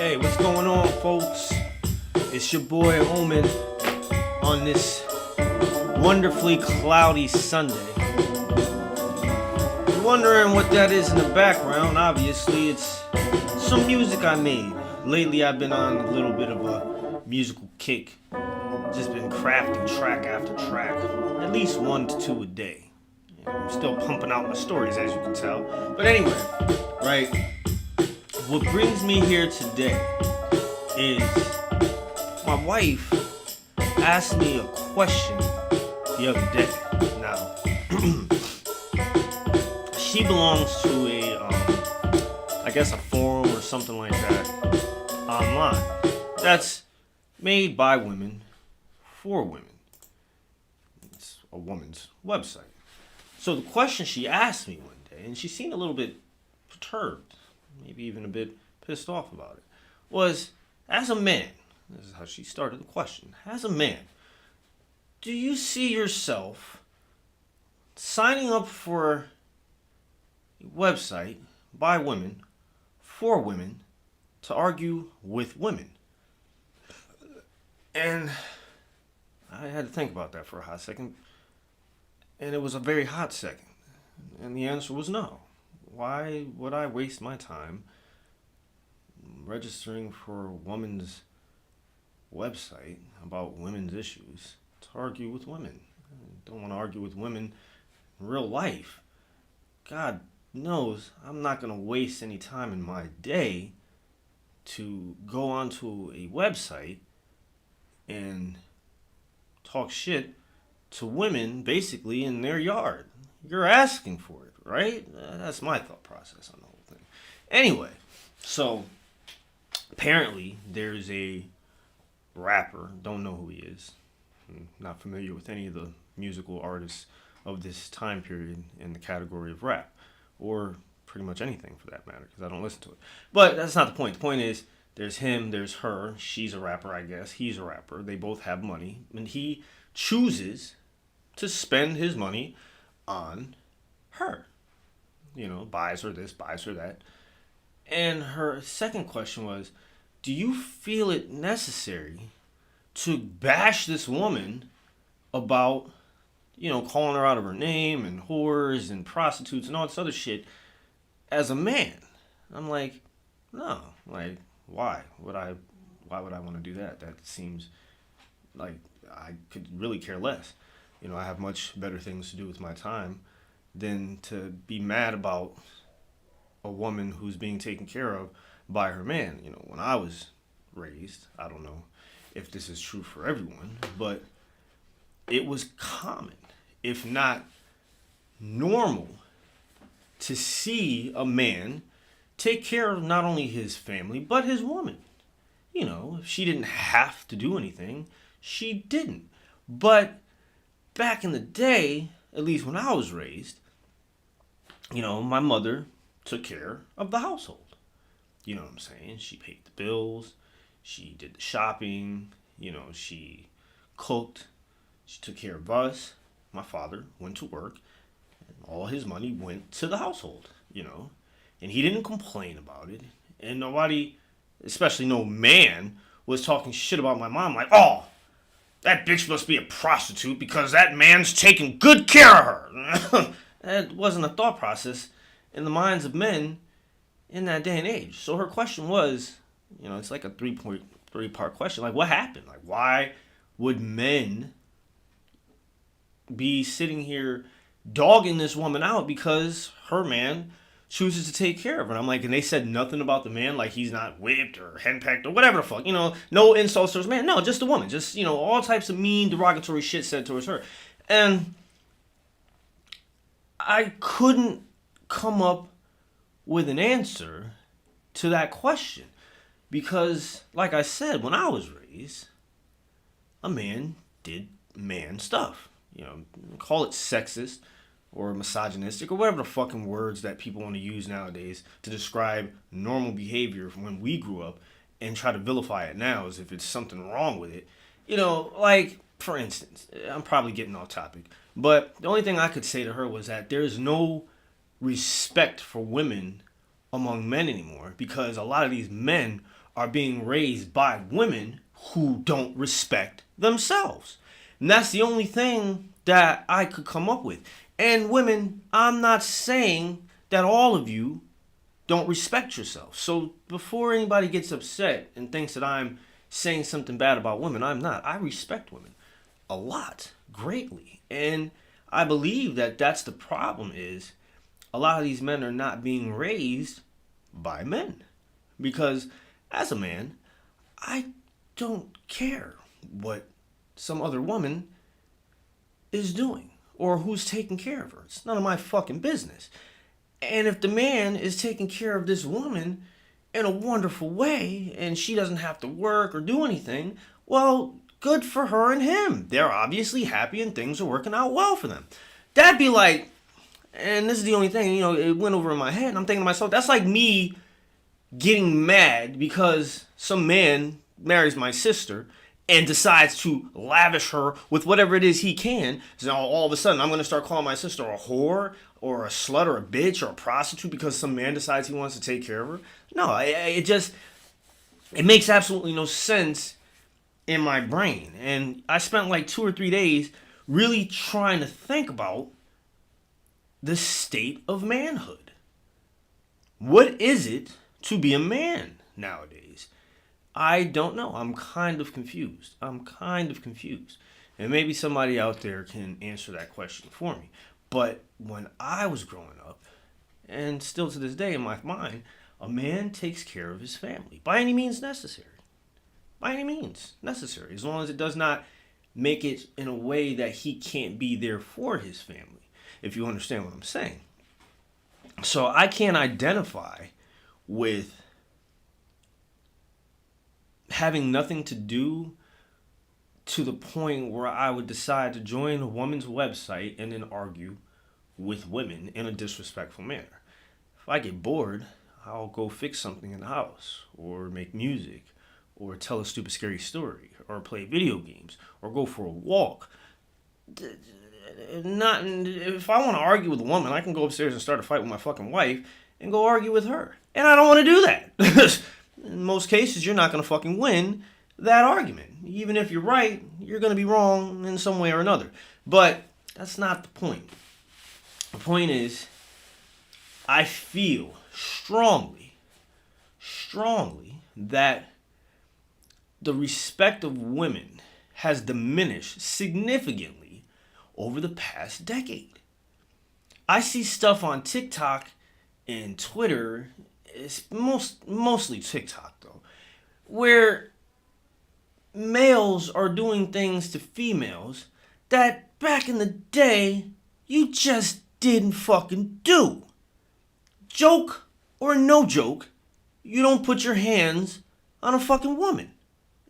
Hey, what's going on, folks? It's your boy Omen on this wonderfully cloudy Sunday. You're wondering what that is in the background. Obviously, it's some music I made. Lately, I've been on a little bit of a musical kick. Just been crafting track after track, at least 1 to 2 a day. I'm still pumping out my stories, as you can tell. But anyway, right? What brings me here today is my wife asked me a question the other day. Now, she belongs to a forum or something like that online. That's made by women for women. It's a woman's website. So the question she asked me one day, and she seemed a little bit perturbed, maybe even a bit pissed off about it, was, as a man, this is how she started the question, as a man, do you see yourself signing up for a website by women, for women, to argue with women? And I had to think about that for a hot second, and it was a very hot second, and the answer was no. Why would I waste my time registering for a woman's website about women's issues to argue with women? I don't want to argue with women in real life. God knows I'm not going to waste any time in my day to go onto a website and talk shit to women basically in their yard. You're asking for it, right? That's my thought process on the whole thing. Anyway, so apparently there's a rapper, don't know who he is, I'm not familiar with any of the musical artists of this time period in the category of rap, or pretty much anything for that matter, because I don't listen to it. But that's not the point. The point is, there's him, there's her, she's a rapper, I guess, he's a rapper, they both have money, and he chooses to spend his money on her. You know, buys her this, buys her that. And her second question was, do you feel it necessary to bash this woman about, calling her out of her name and whores and prostitutes and all this other shit as a man? I'm like, no. Like, why would I want to do that? That seems like I could really care less. I have much better things to do with my time than to be mad about a woman who's being taken care of by her man. When I was raised, I don't know if this is true for everyone, but it was common, if not normal, to see a man take care of not only his family, but his woman. If she didn't have to do anything, she didn't. But back in the day, at least when I was raised, my mother took care of the household. You know what I'm saying? She paid the bills. She did the shopping. She cooked. She took care of us. My father went to work. And all his money went to the household, And he didn't complain about it. And nobody, especially no man, was talking shit about my mom like, oh, that bitch must be a prostitute because that man's taking good care of her. That wasn't a thought process in the minds of men in that day and age. So her question was, it's like a three-part question. Like, what happened? Like, why would men be sitting here dogging this woman out because her man chooses to take care of her? And I'm like, and they said nothing about the man, like he's not whipped or henpecked or whatever the fuck, no insults to his man. No, just the woman. Just, all types of mean, derogatory shit said towards her. And I couldn't come up with an answer to that question. Because, like I said, when I was raised, a man did man stuff. Call it sexist or misogynistic or whatever the fucking words that people want to use nowadays to describe normal behavior from when we grew up and try to vilify it now as if it's something wrong with it. Like, for instance, I'm probably getting off topic, but the only thing I could say to her was that there is no respect for women among men anymore because a lot of these men are being raised by women who don't respect themselves. And that's the only thing that I could come up with. And women, I'm not saying that all of you don't respect yourself. So before anybody gets upset and thinks that I'm saying something bad about women, I'm not. I respect women a lot, greatly. And I believe that that's the problem is a lot of these men are not being raised by men. Because as a man, I don't care what some other woman is doing or who's taking care of her. It's none of my fucking business. And if the man is taking care of this woman in a wonderful way and she doesn't have to work or do anything, well, good for her and him. They're obviously happy and things are working out well for them. That'd be like, and this is the only thing, it went over in my head and I'm thinking to myself, that's like me getting mad because some man marries my sister and decides to lavish her with whatever it is he can. So all of a sudden I'm going to start calling my sister a whore or a slut or a bitch or a prostitute because some man decides he wants to take care of her. No, it makes absolutely no sense in my brain. And I spent like 2 or 3 days really trying to think about the state of manhood. What is it to be a man nowadays? I don't know. I'm kind of confused. And maybe somebody out there can answer that question for me. But when I was growing up, and still to this day in my mind, a man takes care of his family by any means necessary. By any means necessary. As long as it does not make it in a way that he can't be there for his family, if you understand what I'm saying. So I can't identify with having nothing to do to the point where I would decide to join a woman's website and then argue with women in a disrespectful manner. If I get bored, I'll go fix something in the house, or make music, or tell a stupid scary story, or play video games, or go for a walk. Not if I want to argue with a woman, I can go upstairs and start a fight with my fucking wife and go argue with her. And I don't want to do that. In most cases, you're not going to fucking win that argument. Even if you're right, you're going to be wrong in some way or another. But that's not the point. The point is, I feel strongly that the respect of women has diminished significantly over the past decade. I see stuff on TikTok and Twitter, it's mostly TikTok though, where males are doing things to females that back in the day you just didn't fucking do. Joke or no joke, you don't put your hands on a fucking woman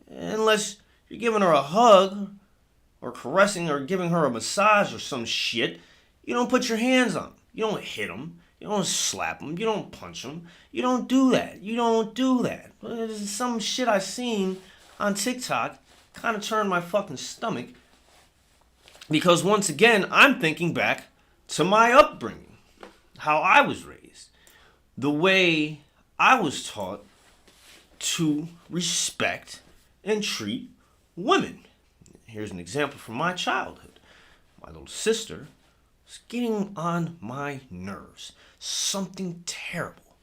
unless you're giving her a hug or caressing or giving her a massage or some shit. You don't put your hands on them. You don't hit them. You don't slap them. You don't punch them. You don't do that. There's some shit I seen on TikTok kind of turned my fucking stomach because once again, I'm thinking back to my upbringing, how I was raised, the way I was taught to respect and treat women. Here's an example from my childhood. My little sister was getting on my nerves. Something terrible.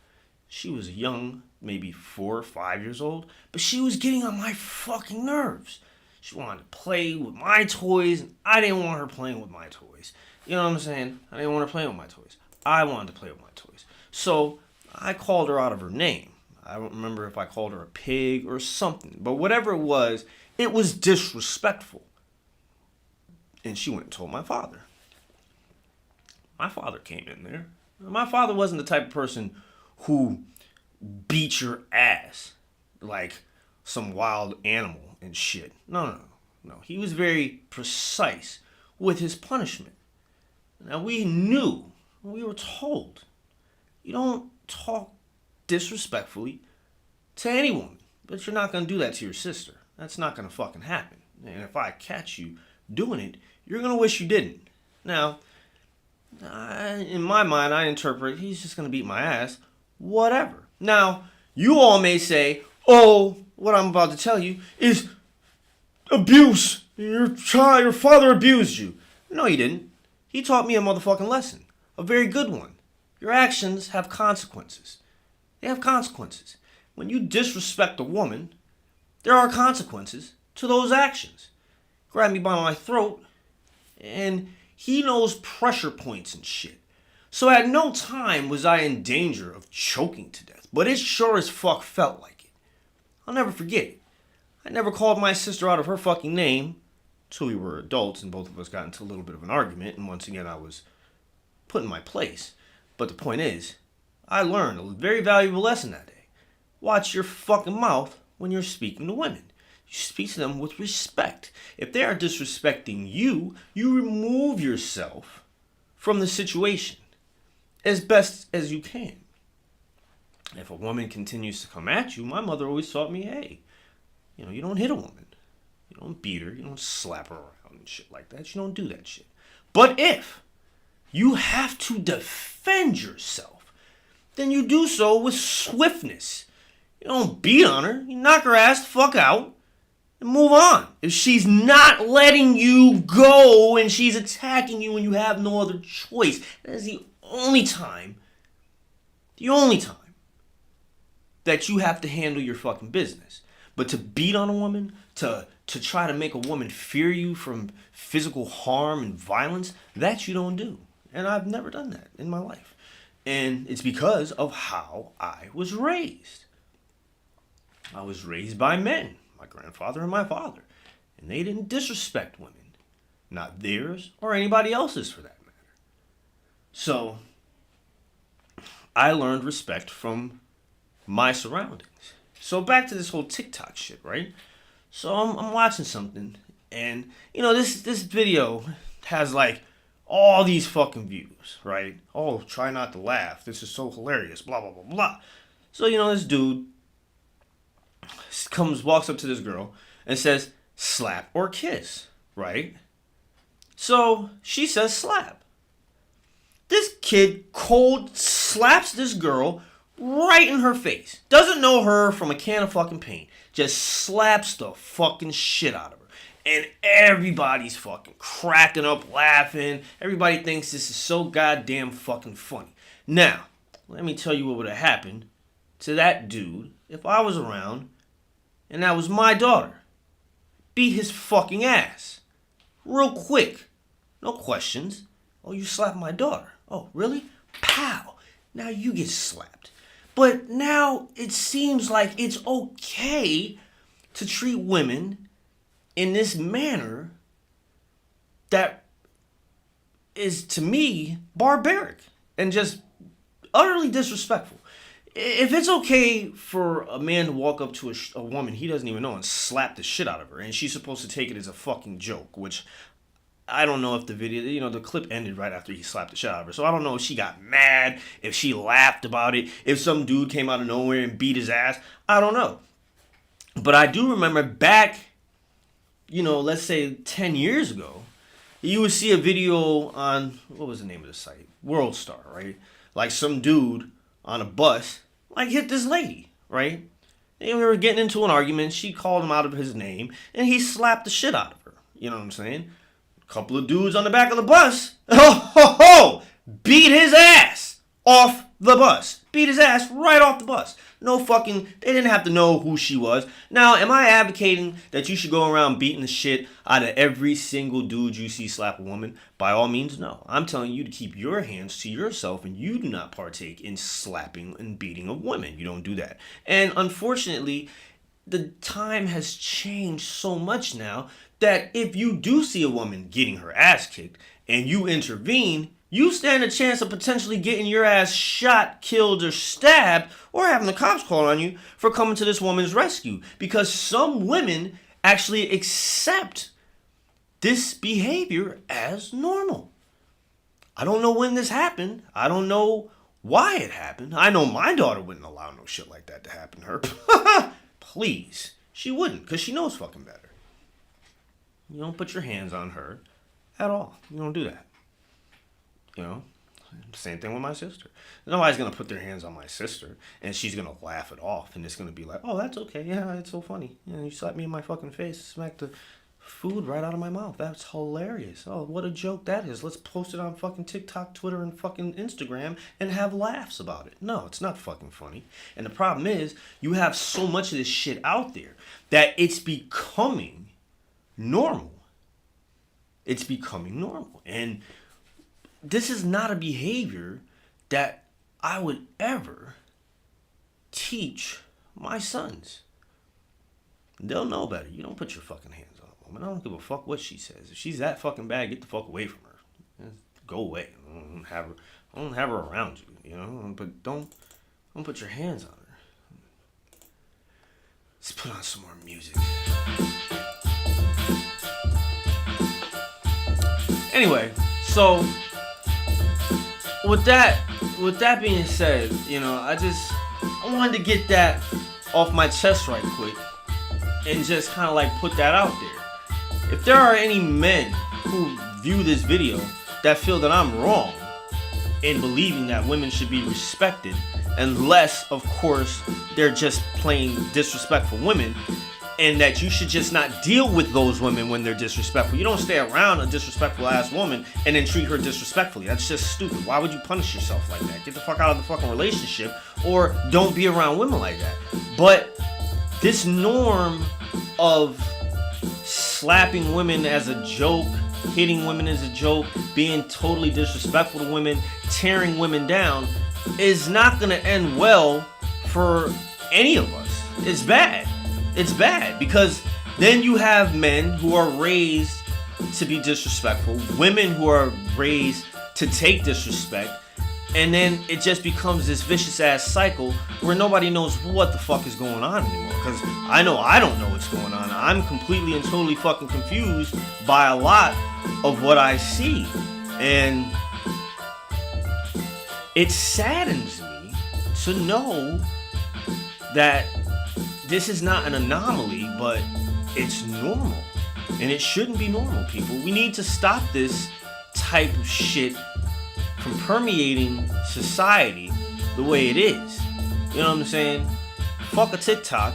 She was young, maybe 4 or 5 years old, but she was getting on my fucking nerves. She wanted to play with my toys, and I didn't want her playing with my toys. You know what I'm saying? I didn't want her playing with my toys. I wanted to play with my toys. So I called her out of her name. I don't remember if I called her a pig or something, but whatever it was disrespectful. And she went and told my father. My father came in there. My father wasn't the type of person who beat your ass like some wild animal and shit. No. He was very precise with his punishment. Now we were told, you don't talk disrespectfully to any woman, but you're not going to do that to your sister. That's not going to fucking happen. And if I catch you doing it, you're going to wish you didn't. Now, in my mind, I interpret he's just going to beat my ass. Whatever. Now, you all may say, oh, what I'm about to tell you is abuse. Your father abused you. No, he didn't. He taught me a motherfucking lesson. A very good one. Your actions have consequences. They have consequences. When you disrespect a woman, there are consequences to those actions. Grab me by my throat, and he knows pressure points and shit. So at no time was I in danger of choking to death, but it sure as fuck felt like it. I'll never forget it. I never called my sister out of her fucking name till we were adults and both of us got into a little bit of an argument, and once again I was put in my place. But the point is, I learned a very valuable lesson that day. Watch your fucking mouth when you're speaking to women. You speak to them with respect. If they are disrespecting you, you remove yourself from the situation as best as you can. If a woman continues to come at you, my mother always taught me, hey, you don't hit a woman. You don't beat her. You don't slap her around and shit like that. You don't do that shit. But if you have to defend yourself, then you do so with swiftness. You don't beat on her. You knock her ass the fuck out and move on. If she's not letting you go and she's attacking you and you have no other choice, that is the only time that you have to handle your fucking business. But to beat on a woman, to try to make a woman fear you from physical harm and violence, that you don't do. And I've never done that in my life. And it's because of how I was raised. I was raised by men, my grandfather and my father. And they didn't disrespect women. Not theirs or anybody else's for that matter. So, I learned respect from my surroundings. So back to this whole TikTok shit, right? So I'm watching something, and this video has like all these fucking views, right? Oh, try not to laugh. This is so hilarious. Blah blah blah blah. So this dude walks up to this girl and says, "Slap or kiss," right? So she says, "Slap." This kid cold slaps this girl right in her face. Doesn't know her from a can of fucking paint. Just slaps the fucking shit out of her. And everybody's fucking cracking up, laughing. Everybody thinks this is so goddamn fucking funny. Now, let me tell you what would have happened to that dude if I was around and that was my daughter. Beat his fucking ass. Real quick. No questions. Oh, you slapped my daughter. Oh, really? Pow. Now you get slapped. But now it seems like it's okay to treat women in this manner that is, to me, barbaric and just utterly disrespectful. If it's okay for a man to walk up to a woman he doesn't even know and slap the shit out of her, and she's supposed to take it as a fucking joke, which I don't know if the video, the clip ended right after he slapped the shit out of her. So I don't know if she got mad, if she laughed about it, if some dude came out of nowhere and beat his ass. I don't know. But I do remember back, let's say 10 years ago, you would see a video on, what was the name of the site? World Star, right? Like some dude on a bus, hit this lady, right? And we were getting into an argument. She called him out of his name, and he slapped the shit out of her. You know what I'm saying? Couple of dudes on the back of the bus, beat his ass off the bus. Beat his ass right off the bus. No fucking, they didn't have to know who she was. Now, am I advocating that you should go around beating the shit out of every single dude you see slap a woman? By all means, no. I'm telling you to keep your hands to yourself, and you do not partake in slapping and beating of women. You don't do that. And unfortunately, the time has changed so much now that if you do see a woman getting her ass kicked and you intervene, you stand a chance of potentially getting your ass shot, killed, or stabbed, or having the cops call on you for coming to this woman's rescue. Because some women actually accept this behavior as normal. I don't know when this happened. I don't know why it happened. I know my daughter wouldn't allow no shit like that to happen to her. Please. She wouldn't, because she knows fucking better. You don't put your hands on her at all. You don't do that. Same thing with my sister. Nobody's gonna put their hands on my sister and she's gonna laugh it off and it's gonna be like, oh, that's okay. Yeah, it's so funny. You slapped me in my fucking face, smacked the food right out of my mouth. That's hilarious. Oh, what a joke that is. Let's post it on fucking TikTok, Twitter, and fucking Instagram and have laughs about it. No, it's not fucking funny. And the problem is, you have so much of this shit out there that it's becoming normal. It's becoming normal. And this is not a behavior that I would ever teach my sons. They'll know better. You don't put your fucking hands on a woman. I don't give a fuck what she says. If she's that fucking bad, get the fuck away from her. Go away. I don't have her around you, you know? But don't put your hands on her. Let's put on some more music. Anyway, so with that being said, you know, I wanted to get that off my chest right quick and just kind of like put that out there. If there are any men who view this video that feel that I'm wrong in believing that women should be respected, unless, of course, they're just plain disrespectful women, and that you should just not deal with those women when they're disrespectful. You don't stay around a disrespectful ass woman and then treat her disrespectfully. That's just stupid. Why would you punish yourself like that? Get the fuck out of the fucking relationship, or don't be around women like that. But this norm of slapping women as a joke, hitting women as a joke, being totally disrespectful to women, tearing women down, is not gonna end well for any of us. It's bad. It's bad because then you have men who are raised to be disrespectful, women who are raised to take disrespect, and then it just becomes this vicious ass cycle where nobody knows what the fuck is going on anymore. Because I know I don't know what's going on. I'm completely and totally fucking confused by a lot of what I see. And it saddens me to know that this is not an anomaly, but it's normal. And it shouldn't be normal, people. We need to stop this type of shit from permeating society the way it is. You know what I'm saying? Fuck a TikTok.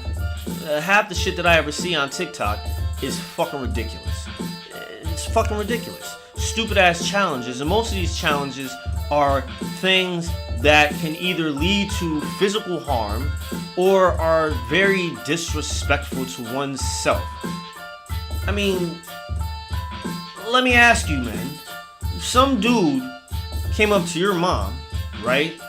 Half the shit that I ever see on TikTok is fucking ridiculous. It's fucking ridiculous. Stupid ass challenges. And most of these challenges are things that can either lead to physical harm or are very disrespectful to oneself. I mean, let me ask you, man. If some dude came up to your mom, right?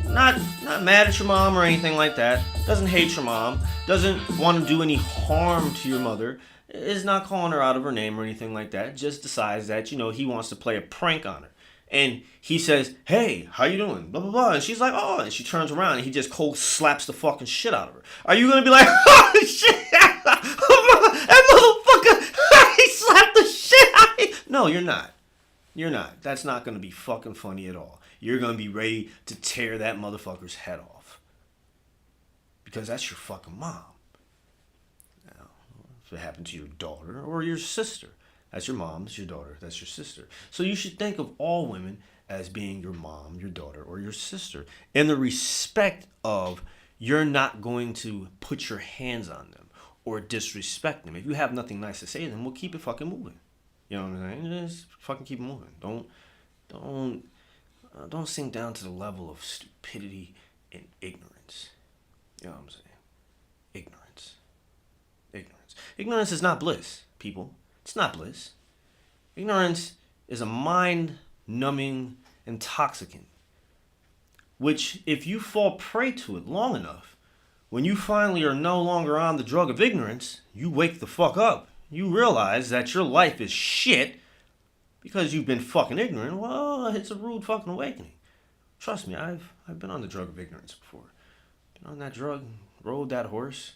Not mad at your mom or anything like that. Doesn't hate your mom. Doesn't want to do any harm to your mother. Is not calling her out of her name or anything like that. Just decides that, you know, he wants to play a prank on her. And he says, hey, how you doing? Blah, blah, blah. And she's like, oh. And she turns around and he just cold slaps the fucking shit out of her. Are you going to be like, oh, shit. That motherfucker, he slapped the shit out of me. No, you're not. You're not. That's not going to be fucking funny at all. You're going to be ready to tear that motherfucker's head off. Because that's your fucking mom. Now, if it happened to your daughter or your sister, that's your mom, that's your daughter, that's your sister. So you should think of all women as being your mom, your daughter, or your sister. In the respect of you're not going to put your hands on them or disrespect them. If you have nothing nice to say to them, we'll keep it fucking moving. You know what I'm saying? Just fucking keep it moving. Don't sink down to the level of stupidity and ignorance. You know what I'm saying? Ignorance. Ignorance is not bliss, people. It's not bliss. Ignorance is a mind-numbing intoxicant, which, if you fall prey to it long enough, when you finally are no longer on the drug of ignorance, you wake the fuck up. You realize that your life is shit because you've been fucking ignorant. Well, it's a rude fucking awakening. Trust me, I've been on the drug of ignorance before. Been on that drug, rode that horse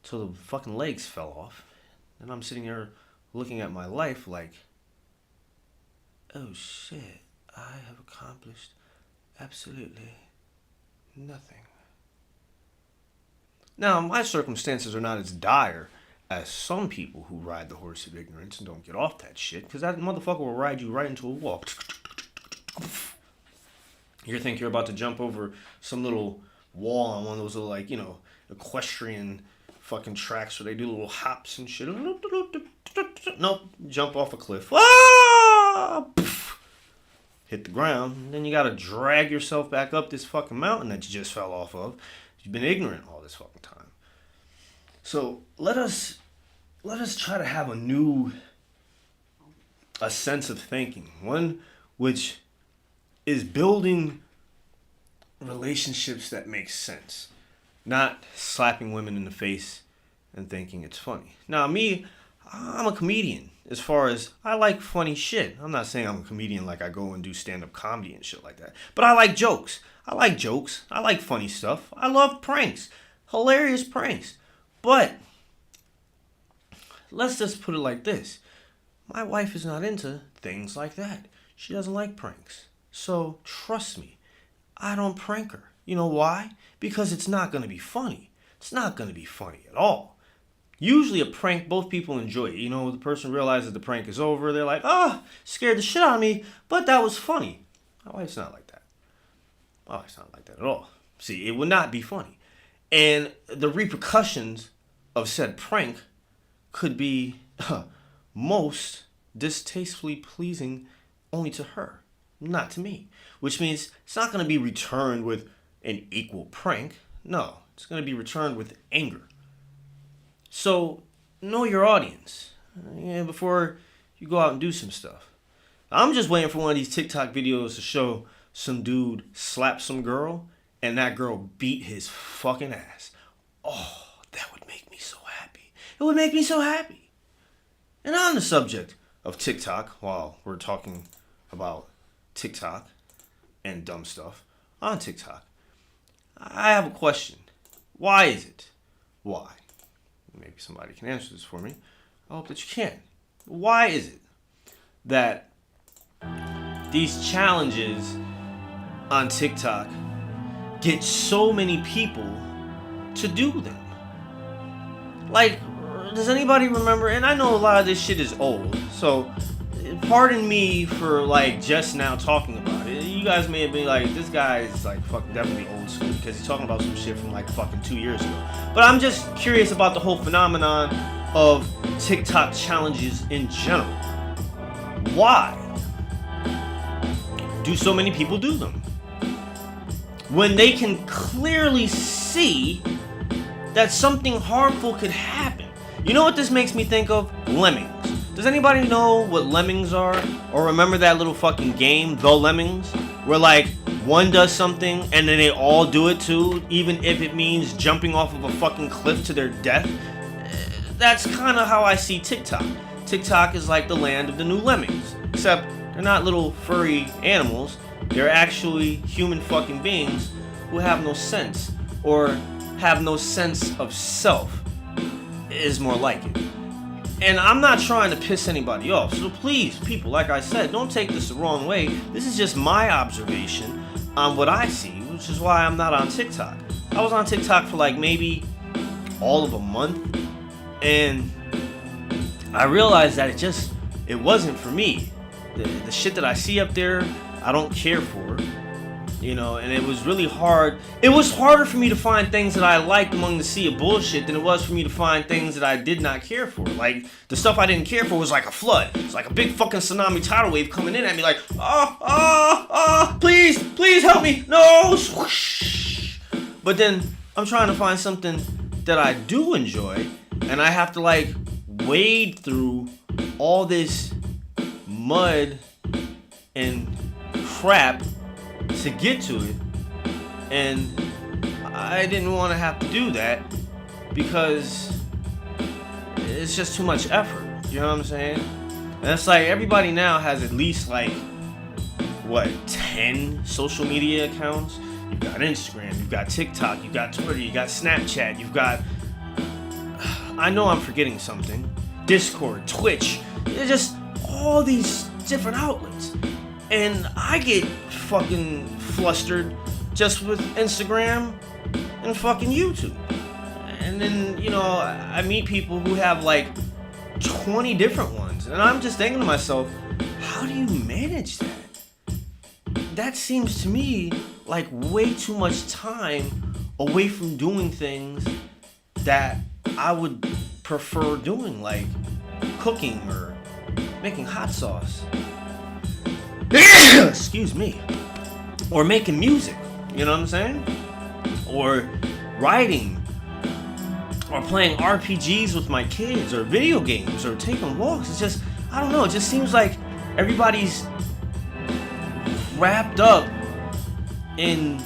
till the fucking legs fell off. And I'm sitting here looking at my life like, oh shit, I have accomplished absolutely nothing. Now, my circumstances are not as dire as some people who ride the horse of ignorance and don't get off that shit, because that motherfucker will ride you right into a wall. You think you're about to jump over some little wall on one of those little, like, equestrian fucking tracks where they do little hops and shit. Nope, jump off a cliff. Ah! Hit the ground. And then you gotta drag yourself back up this fucking mountain that you just fell off of. You've been ignorant all this fucking time. So let us try to have a sense of thinking, one which is building relationships that make sense, not slapping women in the face and thinking it's funny. Now, me, I'm a comedian as far as I like funny shit. I'm not saying I'm a comedian like I go and do stand-up comedy and shit like that, but I like jokes. I like funny stuff. I love pranks, hilarious pranks. But let's just put it like this. My wife is not into things like that. She doesn't like pranks. So trust me, I don't prank her. You know why? Because it's not going to be funny. It's not going to be funny at all. Usually a prank, both people enjoy it. The person realizes the prank is over. They're like, scared the shit out of me, but that was funny. My wife's not like that. My wife's not like that at all. See, it would not be funny. And the repercussions of said prank could be most distastefully pleasing only to her, not to me. Which means it's not going to be returned with an equal prank. No, it's going to be returned with anger. So know your audience before you go out and do some stuff. I'm just waiting for one of these TikTok videos to show some dude slap some girl and that girl beat his fucking ass. Oh, that would make me so happy. It would make me so happy. And on the subject of TikTok, while we're talking about TikTok and dumb stuff on TikTok, I have a question. Why is it? Why? Maybe somebody can answer this for me. I hope that you can. Why is it that these challenges on TikTok get so many people to do them? Like, does anybody remember? And I know a lot of this shit is old, so pardon me for like just now talking about it. You guys may have been like, this guy is like fucking definitely old school because he's talking about some shit from like fucking 2 years ago. But I'm just curious about the whole phenomenon of TikTok challenges in general. Why do so many people do them when they can clearly see that something harmful could happen? You know what this makes me think of? Lemmings. Does anybody know what lemmings are? Or remember that little fucking game, The Lemmings? Where like one does something and then they all do it too, even if it means jumping off of a fucking cliff to their death? That's kind of how I see TikTok. TikTok is like the land of the new lemmings. Except they're not little furry animals. They're actually human fucking beings who have no sense. Or have no sense of self. Is more like it. And I'm not trying to piss anybody off, so please, people, like I said, don't take this the wrong way. This is just my observation on what I see, which is why I'm not on TikTok. I was on TikTok for like maybe all of a month, and I realized that it wasn't for me. The shit that I see up there, I don't care for. And it was really hard. It was harder for me to find things that I liked among the sea of bullshit than it was for me to find things that I did not care for. Like, the stuff I didn't care for was like a flood. It's like a big fucking tsunami tidal wave coming in at me like, please help me. No, swoosh. But then I'm trying to find something that I do enjoy, and I have to like wade through all this mud and crap to get to it, and I didn't want to have to do that because it's just too much effort. You know what I'm saying? And it's like everybody now has at least like 10 social media accounts. You've got Instagram, you've got TikTok, you've got Twitter, you got Snapchat, you've got, I know I'm forgetting something, Discord, Twitch. It's just all these different outlets. And I get fucking flustered just with Instagram and fucking YouTube. And then, I meet people who have like 20 different ones. And I'm just thinking to myself, how do you manage that? that seems to me like way too much time away from doing things that I would prefer doing, like cooking or making hot sauce. Excuse me. Or making music, you know what I'm saying? Or writing, or playing RPGs with my kids, or video games, or taking walks. It's just, I don't know, it just seems like everybody's wrapped up in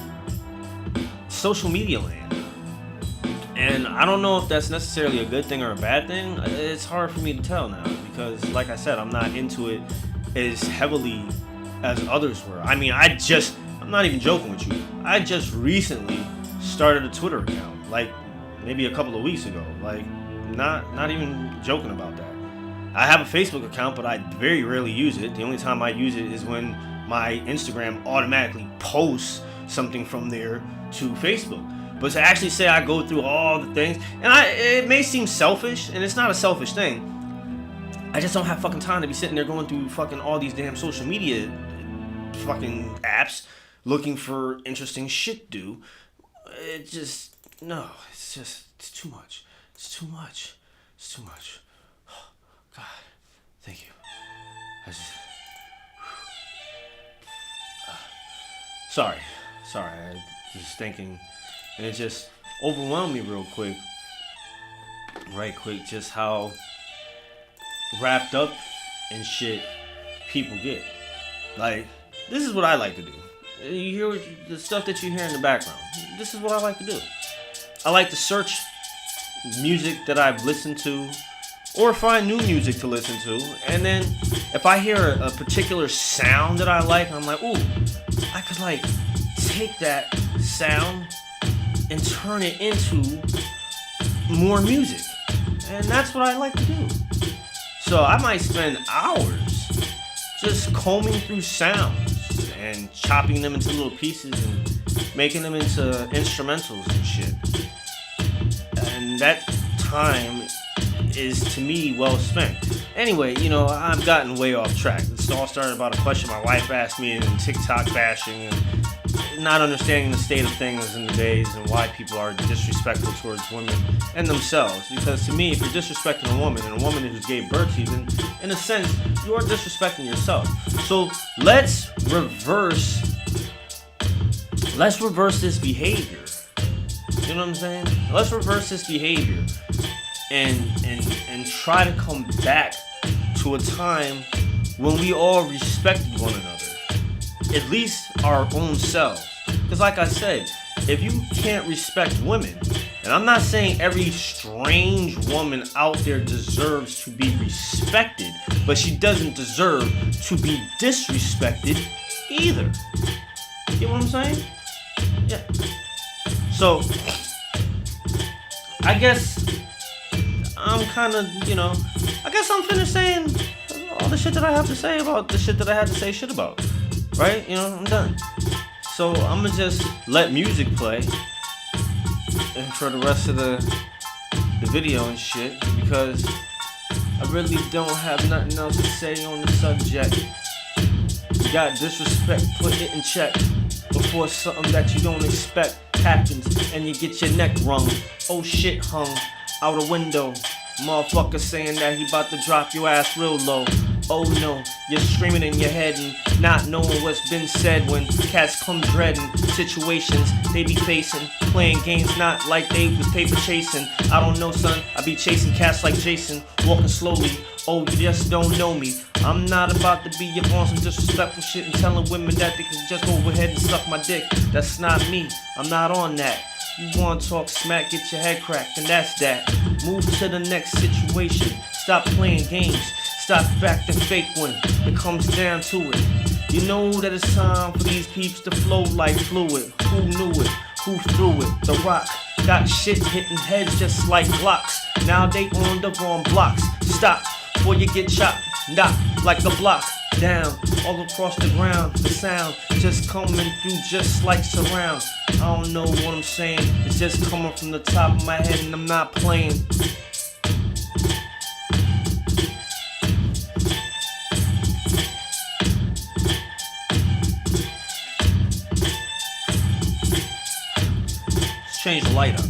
social media land. And I don't know if that's necessarily a good thing or a bad thing. It's hard for me to tell now, because like I said, I'm not into it as heavily as others were. I mean, I'm not even joking with you. I just recently started a Twitter account, like maybe a couple of weeks ago. Like, not even joking about that. I have a Facebook account, but I very rarely use it. The only time I use it is when my Instagram automatically posts something from there to Facebook. But to actually say I go through all the things, and it may seem selfish, and it's not a selfish thing. I just don't have fucking time to be sitting there going through fucking all these damn social media fucking apps looking for interesting shit to do. It just, no, it's too much. It's too much. It's too much. Oh, God, thank you. Sorry, I was thinking, and it just overwhelmed me right quick, just how wrapped up in shit people get. Like, this is what I like to do. You hear the stuff that you hear in the background. This is what I like to do. I like to search music that I've listened to, or find new music to listen to, and then if I hear a particular sound that I like, I'm like, ooh, I could like take that sound and turn it into more music. And that's what I like to do. So I might spend hours just combing through sounds and chopping them into little pieces and making them into instrumentals and shit. And that time is, to me, well spent. Anyway, I've gotten way off track. This all started about a question my wife asked me, and TikTok bashing, and not understanding the state of things in the days and why people are disrespectful towards women and themselves. Because to me, if you're disrespecting a woman, and a woman who gave birth to you, then in a sense, you are disrespecting yourself. So let's reverse this behavior. You know what I'm saying? Let's reverse this behavior and try to come back to a time when we all respected one another, at least our own selves. Because like I said, if you can't respect women, and I'm not saying every strange woman out there deserves to be respected, but she doesn't deserve to be disrespected either. You get what I'm saying? Yeah. So, I guess I'm kind of, I guess I'm finished saying all the shit that I have to say about the shit that I had to say shit about. Right? I'm done. So, I'm going to just let music play and for the rest of the video and shit, because I really don't have nothing else to say on the subject. You got disrespect, put it in check before something that you don't expect happens and you get your neck wrung. Oh shit, hung out a window. Motherfucker saying that he about to drop your ass real low. Oh no, you're screaming in your head and not knowing what's been said when cats come dreading situations they be facing. Playing games not like they was paper chasing. I don't know, son, I be chasing cats like Jason, walking slowly. Oh, you just don't know me. I'm not about to be up on some disrespectful shit and telling women that they can just go ahead and suck my dick. That's not me. I'm not on that. You wanna talk smack, get your head cracked, and that's that. Move to the next situation. Stop playing games. Stop acting fake when it comes down to it. You know that it's time for these peeps to flow like fluid. Who knew it? Who threw it? The Rock got shit hitting heads just like blocks. Now they on the wrong blocks. Stop before you get chopped. Knock like a block. Down all across the ground. The sound just coming through just like surround. I don't know what I'm saying. It's just coming from the top of my head and I'm not playing. change the light up.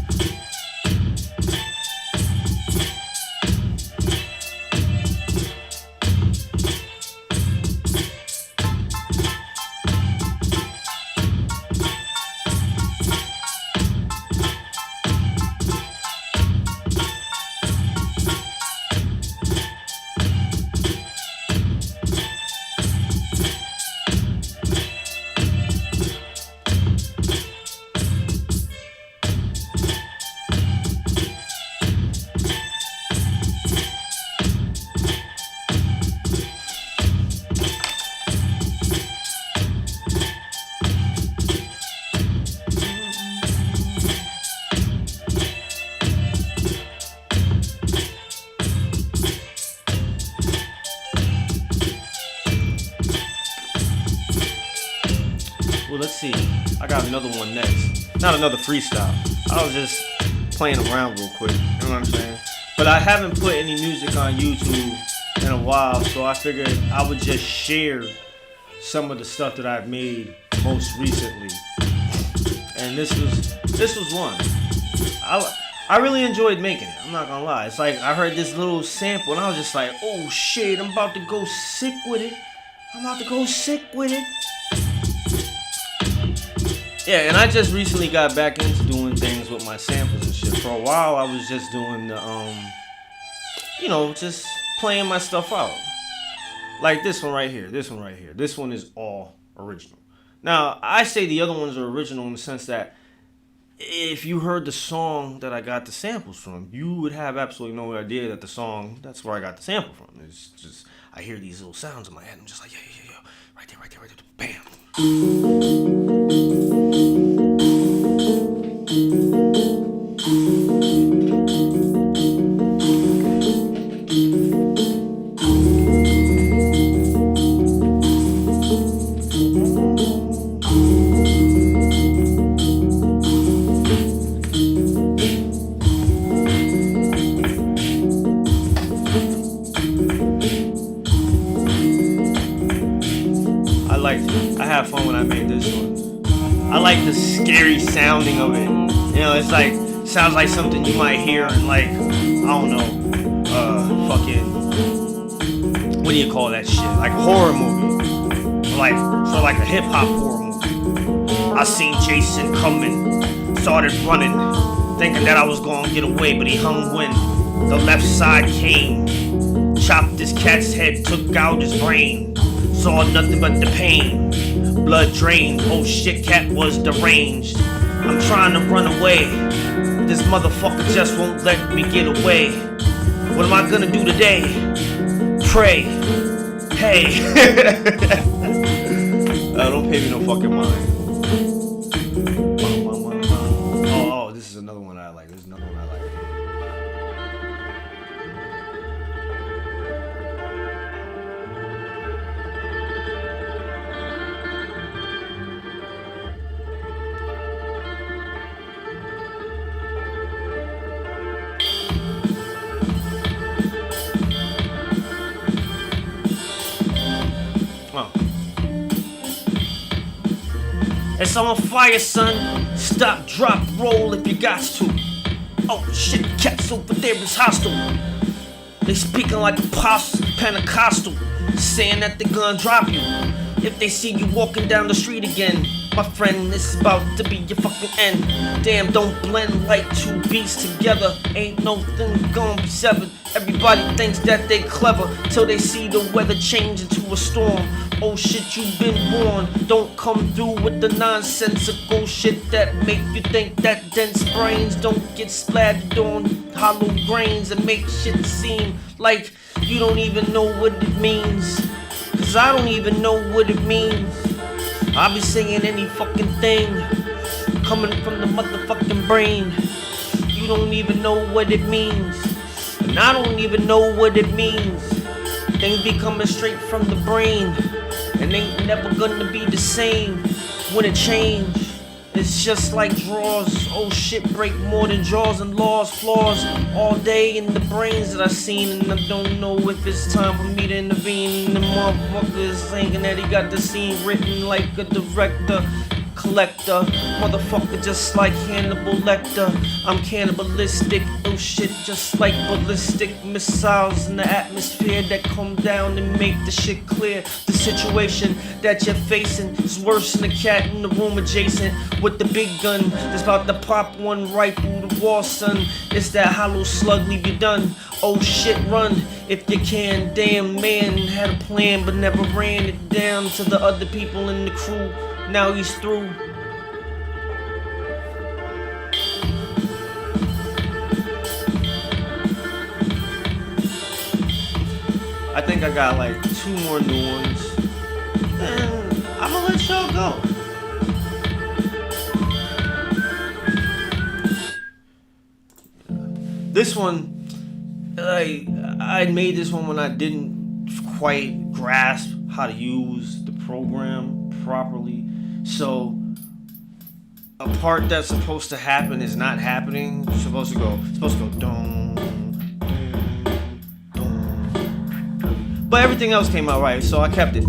Well, let's see. I got another one next. Not another freestyle. I was just playing around real quick. You know what I'm saying? But I haven't put any music on YouTube in a while, so I figured I would just share some of the stuff that I've made most recently. And this was one. I really enjoyed making it. I'm not gonna lie. It's like I heard this little sample and I was just like, oh shit, I'm about to go sick with it. Yeah, and I just recently got back into doing things with my samples and shit. For a while, I was just doing the, just playing my stuff out. Like this one right here. This one is all original. Now, I say the other ones are original in the sense that if you heard the song that I got the samples from, you would have absolutely no idea that that's where I got the sample from. It's just, I hear these little sounds in my head. I'm just like, yeah. Right there. Bam. I had fun when I made this one. I like the scary sounding of it. You know, it's like, sounds like something you might hear in like, I don't know, what do you call that shit? Like a horror movie. Like a hip hop horror movie. I seen Jason coming, started running, thinking that I was gonna get away, but he hung when the left side came. Chopped this cat's head, took out his brain. Saw nothing but the pain. Blood drained, oh shit, cat was deranged. I'm trying to run away. This motherfucker just won't let me get away. What am I gonna do today? Pray. Hey. Don't pay me no fucking mind. Oh, this is another one I like. It's on fire, son. Stop, drop, roll if you got to. Oh shit, cats over there is hostile. They speaking like apostles, Pentecostal, saying that they gonna drop you if they see you walking down the street again. My friend, this is about to be your fucking end. Damn, don't blend like two beats together. Ain't no thing gonna be severed. Everybody thinks that they clever till they see the weather change into a storm. Oh shit, you've been warned. Don't come through with the nonsensical shit that make you think that dense brains don't get splattered on hollow grains and make shit seem like you don't even know what it means. Cause I don't even know what it means. I be saying any fucking thing coming from the motherfucking brain. You don't even know what it means. And I don't even know what it means. Things be coming straight from the brain. And ain't never gonna be the same when it change. It's just like drawers. Oh shit, break more than jaws and laws, flaws all day in the brains that I seen. And I don't know if it's time for me to intervene. The motherfucker is thinking that he got the scene written like a director. collector. Motherfucker, just like Hannibal Lecter. I'm cannibalistic, oh shit, just like ballistic missiles in the atmosphere that come down and make the shit clear. The situation that you're facing is worse than the cat in the room adjacent with the big gun that's about to pop one right through the wall, son. It's that hollow slug, leave you done. Oh shit, run if you can. Damn man had a plan but never ran it down to the other people in the crew. Now he's through. I think I got like 2 more new ones, and I'm gonna let y'all go. This one, I made this one when I didn't quite grasp how to use the program properly. So a part that's supposed to happen is not happening. It's supposed to go dong, dong. But everything else came out right, so I kept it.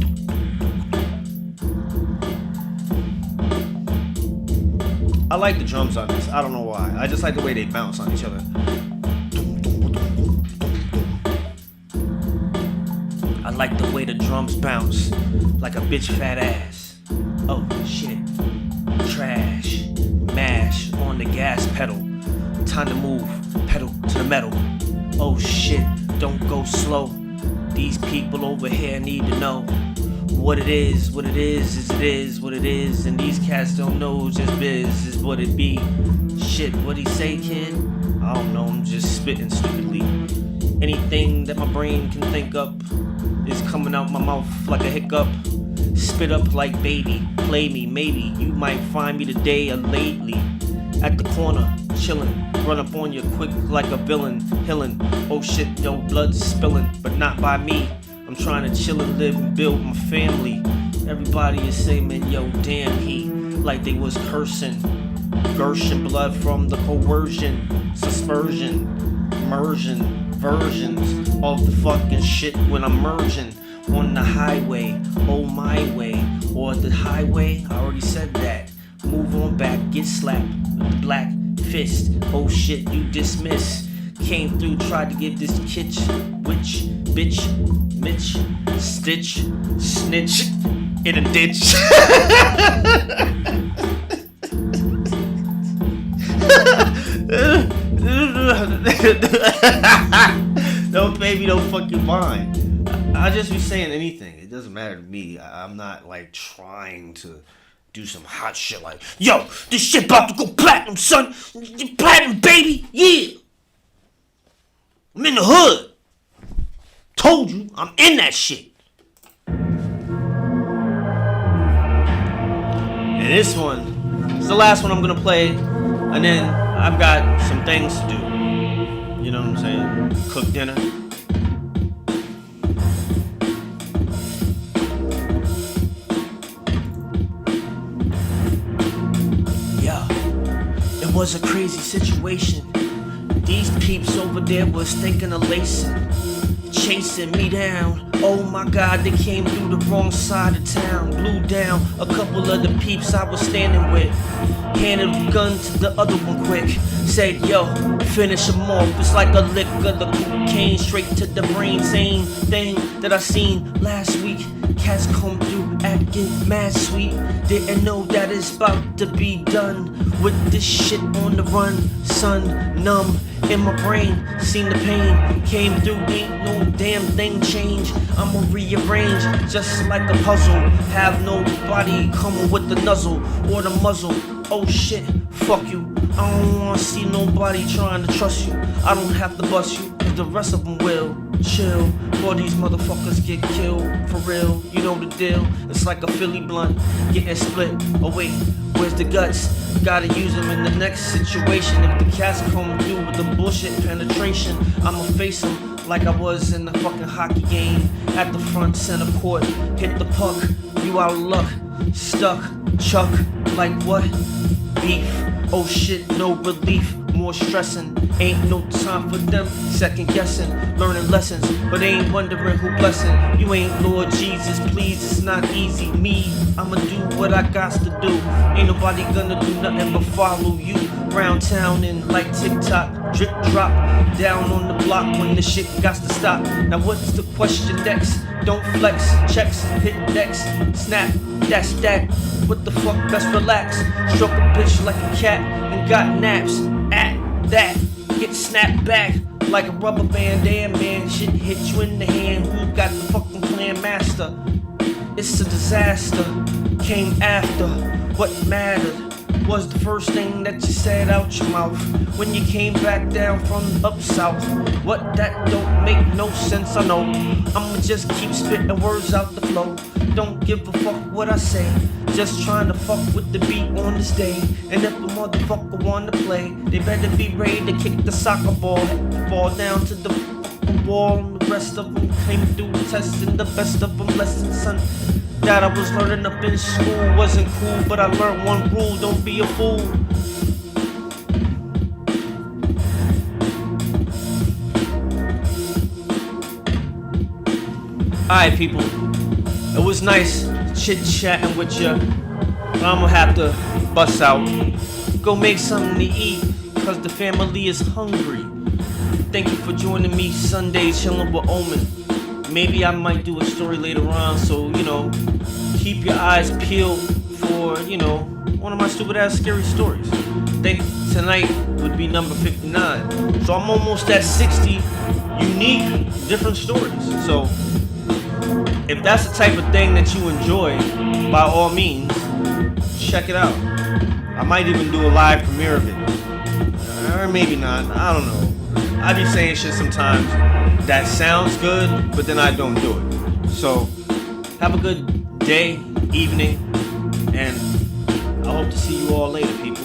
I like the drums on this. I don't know why. I just like the way they bounce on each other. I like the way the drums bounce like a bitch fat ass. Oh shit. Trash. Mash on the gas pedal. Time to move. Pedal to the metal. Oh shit. Don't go slow. These people over here need to know what it is what it is what it is. And these cats don't know just biz is what it be. Shit, what'd he say, kid? I don't know, I'm just spitting stupidly. Anything that my brain can think up is coming out my mouth like a hiccup. Spit up like baby, play me, maybe you might find me today or lately. At the corner, chillin', run up on you quick like a villain, hillin'. Oh shit, yo, blood's spilling, but not by me. I'm trying to chill and live and build my family. Everybody is saying, man, yo, damn, he like they was cursing. Gershon blood from the coercion, suspersion, immersion, versions of the fucking shit when I'm merging on the highway, oh my way, or the highway, I already said that. Move on back, get slapped with the black fist. Oh shit, you dismiss. Came through, tried to get this kitsch, witch, bitch, Mitch, stitch, snitch in a ditch. Don't pay me no fucking mind. I'll just be saying anything. It doesn't matter to me. I'm not like trying to do some hot shit like, yo, this shit about to go platinum, son. Platinum, baby, yeah. I'm in the hood. Told you, I'm in that shit. And this one is the last one I'm gonna play, and then I've got some things to do. You know what I'm saying? Cook dinner. Yeah, it was a crazy situation. These peeps over there was thinking of lacing, chasing me down. Oh my god, they came through the wrong side of town. Blew down a couple of the peeps I was standing with. Handed the gun to the other one quick. Said, yo, finish him off. It's like a lick of the cocaine straight to the brain. Same thing that I seen last week. Cats come through acting mad sweet. Didn't know that it's about to be done with this shit on the run. Son, numb in my brain, seen the pain. Came through, ain't no damn thing change. I'ma rearrange just like a puzzle. Have nobody coming with the nuzzle or the muzzle. Oh shit, fuck you. I don't wanna see nobody trying to trust you. I don't have to bust you, cause the rest of them will. Chill, before these motherfuckers get killed. For real, you know the deal. It's like a Philly blunt getting split. Oh wait, where's the guts? Gotta use them in the next situation. If the cats come through with the bullshit penetration, I'ma face them like I was in the fucking hockey game. At the front center court, hit the puck, you out of luck. Stuck, chuck, like what? Beef, Oh shit, no relief, more stressing. Ain't no time for them second guessing, learning lessons, but ain't wondering who blessing. You ain't Lord Jesus, please, it's not easy. Me, I'ma do what I got to do. Ain't nobody gonna do nothing but follow you. Round town and like TikTok, drip drop down on the block when the shit got to stop. Now what's the question next? Don't flex, checks, hit decks, snap, that's that. What the fuck, best relax. Stroke a bitch like a cat and got naps. At that, get snapped back like a rubber band. Damn man, shit hit you in the hand. Who got the fucking plan master? It's a disaster. Came after. What mattered was the first thing that you said out your mouth when you came back down from up south. What, that don't make no sense, I know. I'ma just keep spitting words out the flow. Don't give a fuck what I say, just trying to fuck with the beat on this day. And if a motherfucker wanna play, they better be ready to kick the soccer ball, fall down to the fucking wall. And the rest of them came through testing, the best of them lessons, son, that I was learning up in school wasn't cool, but I learned one rule: don't be a fool. Alright people, it was nice chit-chatting with ya, but I'ma have to bust out. Go make something to eat, cause the family is hungry. Thank you for joining me Sunday chilling with Omen. Maybe I might do a story later on, so, keep your eyes peeled for, one of my stupid ass scary stories. I think tonight would be number 59. So I'm almost at 60 unique, different stories. So if that's the type of thing that you enjoy, by all means, check it out. I might even do a live premiere of it. Or maybe not, I don't know. I be saying shit sometimes that sounds good, but then I don't do it. So, have a good day, evening, and I hope to see you all later, people.